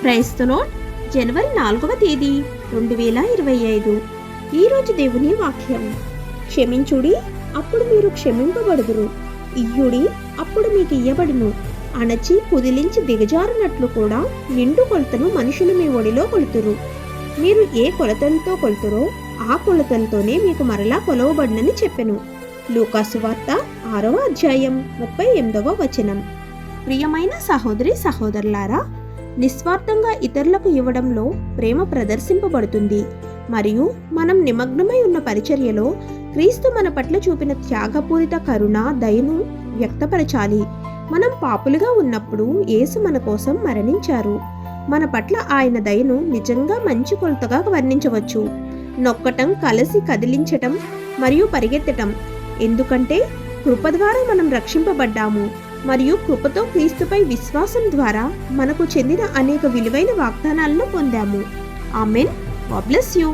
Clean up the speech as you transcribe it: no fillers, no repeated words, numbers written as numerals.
Praise the lord. జనవరి 4వ తేదీ 2025. ఈరోజు దేవుని వాక్యం. క్షమించుడి, అప్పుడు మీరు క్షమింపబడుదురు. ఇయ్యుడి, అప్పుడు మీకు ఇయ్యబడును. అణచి కుదిలించి దిగజారునట్లు కూడా నిండు కొలతను మనుషులు మీ ఒడిలో కొలుతురు. మీరు ఏ కొలతలతో కొలుతురో ఆ కొలతలతోనే మీకు మరలా కొలవబడినని చెప్పెను. లూకాసు వార్త 6వ అధ్యాయం 38వ వచనం. ప్రియమైన సహోదరి సహోదరులారా, నిస్వార్థంగా ఇతరులకు ఇవ్వడంలో ప్రేమ ప్రదర్శింపబడుతుంది. మరియు మనం నిమగ్నమై ఉన్న పరిచర్యలో క్రీస్తు మన పట్ల చూపిన త్యాగపూరిత కరుణ, దయను వ్యక్తపరచాలి. మనం పాపులుగా ఉన్నప్పుడు యేసు మన కోసం మరణించారు. మన పట్ల ఆయన దయను నిజంగా మంచి కొలతగా వర్ణించవచ్చు. నొక్కటం, కలిసి కదిలించటం మరియు పరిగెత్తటం. ఎందుకంటే కృప ద్వారా మనం రక్షింపబడ్డాము మరియు కృపతో క్రీస్తుపై విశ్వాసం ద్వారా మనకు చెందిన అనేక విలువైన వాగ్దానాలను పొందాము. ఆమేన్. God bless you.